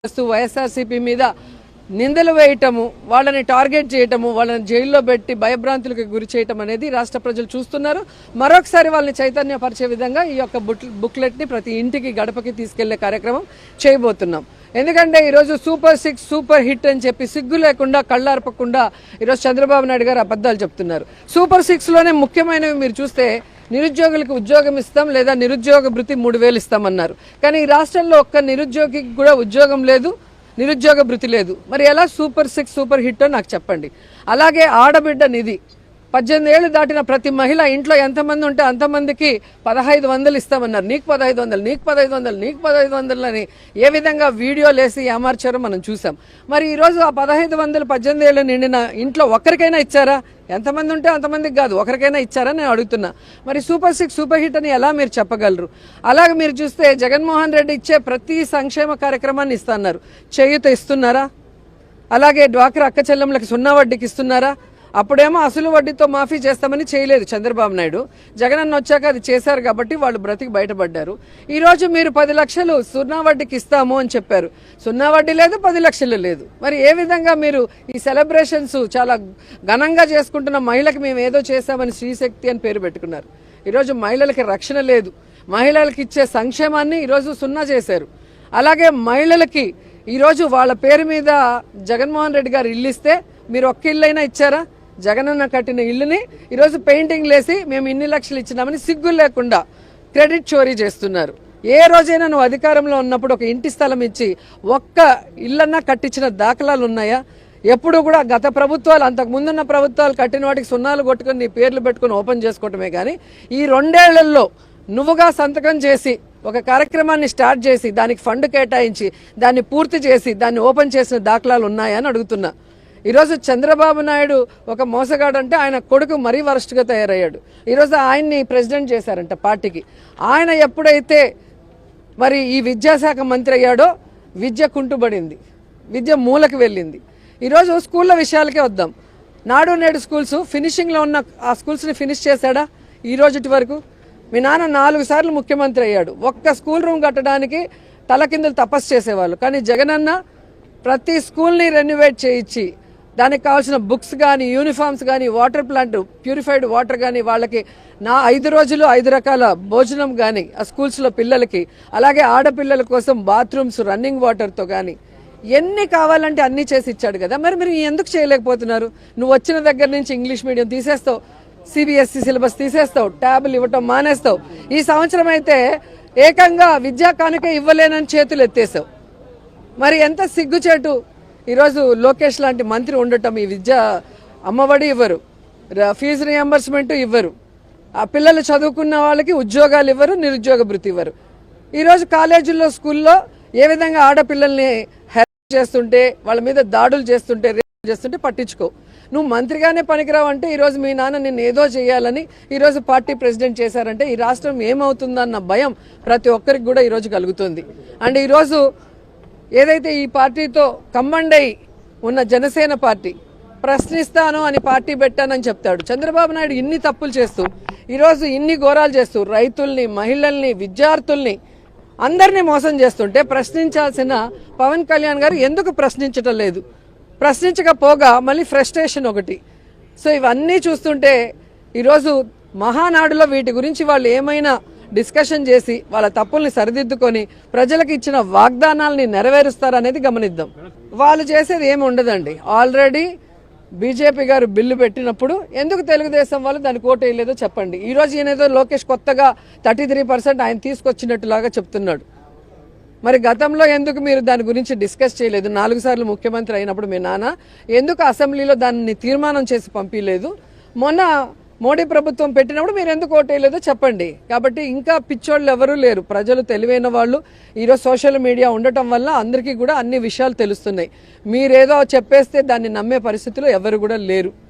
వైఎస్ఆర్సీపీ మీద నిందలు వేయటము, వాళ్ళని టార్గెట్ చేయటము, వాళ్ళని జైల్లో పెట్టి భయభ్రాంతులకు గురి చేయటం అనేది రాష్ట్ర ప్రజలు చూస్తున్నారు. మరొకసారి వాళ్ళని చైతన్యపరిచే విధంగా ఈ యొక్క బుక్లెట్ని ప్రతి ఇంటికి గడపకి తీసుకెళ్లే కార్యక్రమం చేయబోతున్నాం. ఎందుకంటే ఈరోజు సూపర్ 6 సూపర్ హిట్ అని చెప్పి సిగ్గు లేకుండా కళ్ళార్పకుండా ఈరోజు చంద్రబాబు నాయుడు గారు అబద్ధాలు చెప్తున్నారు. సూపర్ 6లోనే ముఖ్యమైనవి మీరు చూస్తే నిరుద్యోగులకు ఉద్యోగం ఇస్తాం లేదా నిరుద్యోగ భృతి 3000 ఇస్తామన్నారు. కానీ ఈ రాష్ట్రంలో ఒక్క నిరుద్యోగికి కూడా ఉద్యోగం లేదు, నిరుద్యోగ భృతి లేదు. మరి ఎలా సూపర్ 6 సూపర్ హిట్ నాకు చెప్పండి. అలాగే ఆడబిడ్డ నిధి 18 ఏళ్ళు దాటిన ప్రతి మహిళ ఇంట్లో ఎంతమంది ఉంటే అంతమందికి 1500 ఇస్తామన్నారు. నీకు 1500, నీకు 1500, నీకు 1500 అని ఏ విధంగా వీడియోలు వేసి ఏమార్చారో మనం చూసాం. మరి ఈరోజు ఆ 1500 18 ఏళ్ళు నిండిన ఇంట్లో ఒక్కరికైనా ఇచ్చారా? ఎంతమంది ఉంటే అంతమందికి కాదు, ఒకరికైనా ఇచ్చారా నేను అడుగుతున్నా. మరి సూపర్ 6 సూపర్ హిట్ అని ఎలా మీరు చెప్పగలరు? అలాగే మీరు చూస్తే జగన్మోహన్ రెడ్డి ఇచ్చే ప్రతి సంక్షేమ కార్యక్రమాన్ని ఇస్తున్నారు. చేయూత ఇస్తున్నారా? అలాగే డ్వాక్రా అక్క చెల్లెమ్మలకి 0 వడ్డీకి ఇస్తున్నారా? అప్పుడేమో అసలు వడ్డీతో మాఫీ చేస్తామని చేయలేదు చంద్రబాబు నాయుడు. జగనన్న వచ్చాక అది చేశారు కాబట్టి వాళ్ళు బ్రతికి బయటపడ్డారు. ఈరోజు మీరు 10 లక్షలు 0 వడ్డీకి ఇస్తాము అని చెప్పారు. 0 వడ్డీ లేదు, 10 లక్షలు లేదు. మరి ఏ విధంగా మీరు ఈ సెలబ్రేషన్స్ చాలా ఘనంగా చేసుకుంటున్న మహిళకి మేము ఏదో చేశామని శ్రీశక్తి అని పేరు పెట్టుకున్నారు. ఈరోజు మహిళలకి రక్షణ లేదు. మహిళలకు ఇచ్చే సంక్షేమాన్ని ఈరోజు 0 చేశారు. అలాగే మహిళలకి ఈరోజు వాళ్ళ పేరు మీద జగన్మోహన్ రెడ్డి గారు ఇల్లు ఇస్తే మీరు ఒక్క ఇల్లైనా ఇచ్చారా? జగనన్న కట్టిన ఇల్లుని ఈరోజు పెయింటింగ్ లేసి మేము ఇన్ని లక్షలు ఇచ్చినామని సిగ్గు లేకుండా క్రెడిట్ చోరీ చేస్తున్నారు. ఏ రోజైనా నువ్వు అధికారంలో ఉన్నప్పుడు ఒక ఇంటి స్థలం ఇచ్చి ఒక్క ఇల్లన్నా కట్టించిన దాఖలాలు ఉన్నాయా? ఎప్పుడు కూడా గత ప్రభుత్వాలు, అంతకు ముందున్న ప్రభుత్వాలు కట్టిన వాటికి 0 కొట్టుకుని నీ పేర్లు పెట్టుకుని ఓపెన్ చేసుకోవటమే కానీ ఈ 2 ఏళ్లలో నువ్వుగా సంతకం చేసి ఒక కార్యక్రమాన్ని స్టార్ట్ చేసి దానికి ఫండ్ కేటాయించి దాన్ని పూర్తి చేసి దాన్ని ఓపెన్ చేసిన దాఖలాలు ఉన్నాయా అని అడుగుతున్నా. ఈరోజు చంద్రబాబు నాయుడు ఒక మోసగాడు అంటే ఆయన కొడుకు మరీ వరస్ట్గా తయారయ్యాడు. ఈరోజు ఆయన్ని ప్రెసిడెంట్ చేశారంట పార్టీకి. ఆయన ఎప్పుడైతే మరి ఈ విద్యాశాఖ మంత్రి అయ్యాడో విద్య కుంటుబడింది, విద్య మూలకి వెళ్ళింది. ఈరోజు స్కూళ్ళ విషయాలకే వద్దాం. నాడు నేడు స్కూల్స్ ఫినిషింగ్లో ఉన్న ఆ స్కూల్స్ని ఫినిష్ చేశాడా ఈ రోజుటి వరకు? మీ నాన్న 4 సార్లు ముఖ్యమంత్రి అయ్యాడు. ఒక్క స్కూల్ రూమ్ కట్టడానికి తలకిందులు తపస్సు చేసేవాళ్ళు. కానీ జగనన్న ప్రతి స్కూల్ని రెన్యువేట్ చేయించి దానికి కావాల్సిన బుక్స్ కానీ, యూనిఫామ్స్ కానీ, వాటర్ ప్లాంట్, ప్యూరిఫైడ్ వాటర్ కానీ, వాళ్ళకి 5 రోజులు 5 రకాల భోజనం కానీ ఆ స్కూల్స్లో పిల్లలకి, అలాగే ఆడపిల్లల కోసం బాత్రూమ్స్ రన్నింగ్ వాటర్తో కానీ ఎన్ని కావాలంటే అన్నీ చేసి ఇచ్చాడు కదా. మరి మీరు ఎందుకు చేయలేకపోతున్నారు? నువ్వు వచ్చిన దగ్గర నుంచి ఇంగ్లీష్ మీడియం తీసేస్తావు, సిబిఎస్ఈ సిలబస్ తీసేస్తావు, ట్యాబులు ఇవ్వటం మానేస్తావు. ఈ సంవత్సరం అయితే ఏకంగా విద్యా కానుక ఇవ్వలేనని చేతులు ఎత్తేసావు. మరి ఎంత సిగ్గుచేటు. ఈరోజు లోకేష్ లాంటి మంత్రి ఉండటం, ఈ విద్యా అమ్మఒడి ఇవ్వరు, ఫీజు రియంబర్స్మెంట్ ఇవ్వరు, ఆ పిల్లలు చదువుకున్న వాళ్ళకి ఉద్యోగాలు ఇవ్వరు, నిరుద్యోగ భృతి ఇవ్వరు. ఈరోజు కాలేజీల్లో స్కూల్లో ఏ విధంగా ఆడపిల్లల్ని హెరాస్ చేస్తుంటే, వాళ్ళ మీద దాడులు చేస్తుంటే, రేప్ చేస్తుంటే పట్టించుకో. నువ్వు మంత్రిగానే పనికిరావు అంటే ఈరోజు మీ నాన్న నిన్ను ఏదో చేయాలని ఈరోజు పార్టీ ప్రెసిడెంట్ చేశారంటే ఈ రాష్ట్రం ఏమవుతుందన్న భయం ప్రతి ఒక్కరికి కూడా ఈరోజు కలుగుతుంది. అండ్ ఈరోజు ఏదైతే ఈ పార్టీతో కంబండై ఉన్న జనసేన పార్టీ ప్రశ్నిస్తాను అని పార్టీ పెట్టానని చెప్తాడు. చంద్రబాబు నాయుడు ఇన్ని తప్పులు చేస్తూ ఈరోజు ఇన్ని ఘోరాలు చేస్తూ రైతుల్ని, మహిళల్ని, విద్యార్థుల్ని అందరినీ మోసం చేస్తుంటే ప్రశ్నించాల్సిన పవన్ కళ్యాణ్ గారు ఎందుకు ప్రశ్నించటం లేదు? ప్రశ్నించకపోగా మళ్ళీ ఫ్రస్ట్రేషన్ ఒకటి. సో ఇవన్నీ చూస్తుంటే ఈరోజు మహానాడులో వీటి గురించి వాళ్ళు ఏమైనా డిస్కషన్ చేసి వాళ్ళ తప్పుల్ని సరిదిద్దుకొని ప్రజలకు ఇచ్చిన వాగ్దానాలని నెరవేరుస్తారనేది గమనిద్దాం. వాళ్ళు చేసేది ఏమి ఉండదండి. ఆల్రెడీ బీజేపీ గారు బిల్లు పెట్టినప్పుడు ఎందుకు తెలుగుదేశం వాళ్ళు దానికి ఓటు వేయలేదో చెప్పండి. ఈరోజు ఈయనేదో లోకేష్ కొత్తగా 33% ఆయన తీసుకొచ్చినట్టులాగా చెప్తున్నాడు. మరి గతంలో ఎందుకు మీరు దాని గురించి డిస్కస్ చేయలేదు? 4 సార్లు ముఖ్యమంత్రి అయినప్పుడు మీ నాన్న ఎందుకు అసెంబ్లీలో దాన్ని తీర్మానం చేసి పంపించలేదు? మొన్న మోడీ ప్రభుత్వం పెట్టినప్పుడు మీరు ఎందుకు ఓటేయలేదో చెప్పండి. కాబట్టి ఇంకా పిచ్చోళ్ళు ఎవరూ లేరు. ప్రజలు తెలివైన వాళ్ళు. ఈరోజు సోషల్ మీడియా ఉండటం వల్ల అందరికీ కూడా అన్ని విషయాలు తెలుస్తున్నాయి. మీరేదో చెప్పేస్తే దాన్ని నమ్మే పరిస్థితిలో ఎవరు కూడా లేరు.